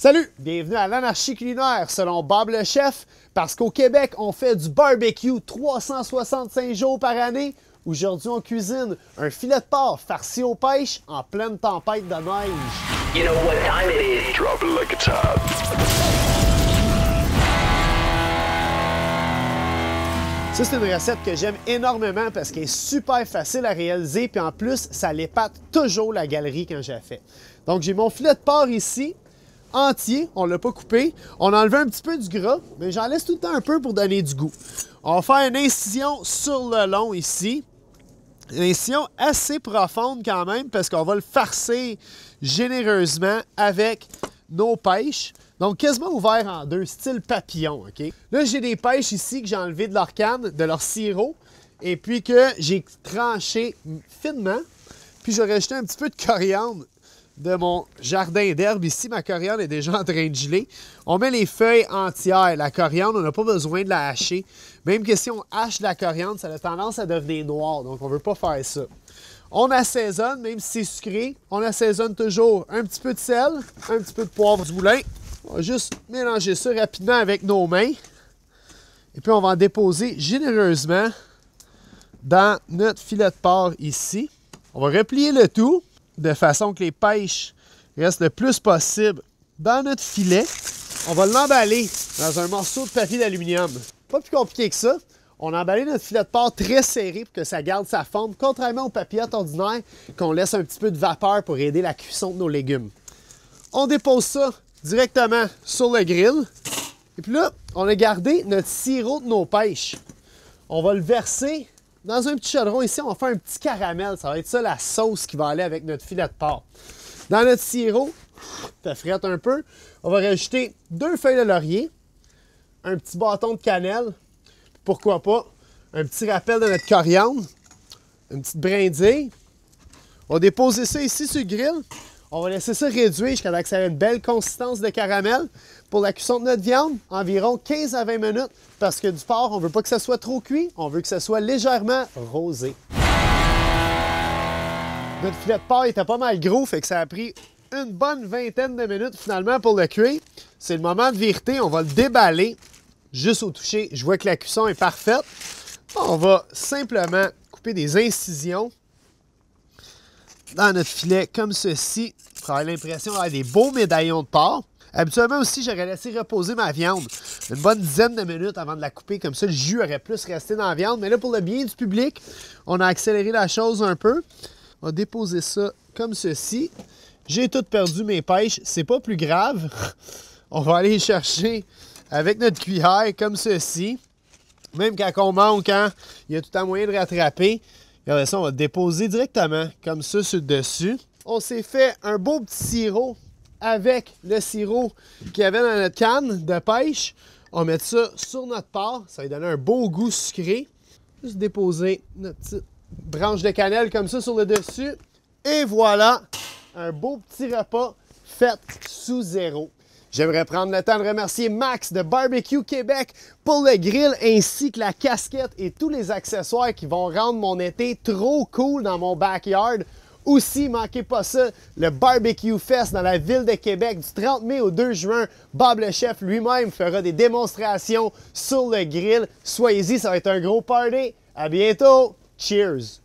Salut! Bienvenue à l'Anarchie culinaire selon Bob le chef, parce qu'au Québec, on fait du barbecue 365 jours par année. Aujourd'hui, on cuisine un filet de porc farci aux pêches en pleine tempête de neige. You know what time it is. Drop it like it's hot. Ça, c'est une recette que j'aime énormément parce qu'elle est super facile à réaliser, puis en plus, ça l'épate toujours la galerie quand je la fais. Donc, j'ai mon filet de porc ici, entier, on ne l'a pas coupé. On a enlevé un petit peu du gras, mais j'en laisse tout le temps un peu pour donner du goût. On va faire une incision sur le long ici. Une incision assez profonde quand même parce qu'on va le farcer généreusement avec nos pêches. Donc, quasiment ouvert en deux, style papillon, OK? Là, j'ai des pêches ici que j'ai enlevées de leur canne, de leur sirop, et puis que j'ai tranché finement. Puis, je vais rajouter un petit peu de coriandre de mon jardin d'herbes ici. Ma coriandre est déjà en train de geler. On met les feuilles entières. La coriandre, on n'a pas besoin de la hacher. Même que si on hache de la coriandre, ça a tendance à devenir noir, donc on ne veut pas faire ça. On assaisonne, même si c'est sucré, on assaisonne toujours un petit peu de sel, un petit peu de poivre du moulin. On va juste mélanger ça rapidement avec nos mains. Et puis on va en déposer généreusement dans notre filet de porc ici. On va replier le tout de façon que les pêches restent le plus possible dans notre filet. On va l'emballer dans un morceau de papier d'aluminium. Pas plus compliqué que ça. On a emballé notre filet de porc très serré pour que ça garde sa forme, contrairement aux papillotes ordinaires qu'on laisse un petit peu de vapeur pour aider la cuisson de nos légumes. On dépose ça directement sur le grill. Et puis là, on a gardé notre sirop de nos pêches. On va le verser dans un petit chaudron ici. On va faire un petit caramel. Ça va être ça la sauce qui va aller avec notre filet de porc. Dans notre sirop, ça frette un peu. On va rajouter 2 feuilles de laurier, un petit bâton de cannelle, pourquoi pas un petit rappel de notre coriandre, une petite brindille. On va déposer ça ici sur le grill. On va laisser ça réduire jusqu'à ce que ça ait une belle consistance de caramel. Pour la cuisson de notre viande, environ 15 à 20 minutes, parce que du porc, on ne veut pas que ça soit trop cuit, on veut que ça soit légèrement rosé. Notre filet de porc était pas mal gros, fait que ça a pris une bonne vingtaine de minutes finalement pour le cuire. C'est le moment de vireter, on va le déballer juste au toucher. Je vois que la cuisson est parfaite. On va simplement couper des incisions dans notre filet comme ceci pour avoir l'impression d'avoir des beaux médaillons de porc. Habituellement aussi, j'aurais laissé reposer ma viande une bonne dizaine de minutes avant de la couper. Comme ça, le jus aurait plus resté dans la viande. Mais là, pour le bien du public, on a accéléré la chose un peu. On va déposer ça comme ceci. J'ai tout perdu mes pêches. C'est pas plus grave. On va aller chercher avec notre cuillère comme ceci. Même quand on manque, hein, il y a tout un moyen de rattraper. Regardez ça, on va le déposer directement comme ça sur le dessus. On s'est fait un beau petit sirop avec le sirop qu'il y avait dans notre canne de pêche. On va mettre ça sur notre porc. Ça va lui donner un beau goût sucré. Juste déposer notre petite branche de cannelle comme ça sur le dessus. Et voilà, un beau petit repas fait sous zéro. J'aimerais prendre le temps de remercier Max de Barbecue Québec pour le grill ainsi que la casquette et tous les accessoires qui vont rendre mon été trop cool dans mon backyard. Aussi, manquez pas ça, le Barbecue Fest dans la ville de Québec du 30 mai au 2 juin. Bob le chef lui-même fera des démonstrations sur le grill. Soyez-y, ça va être un gros party. À bientôt. Cheers!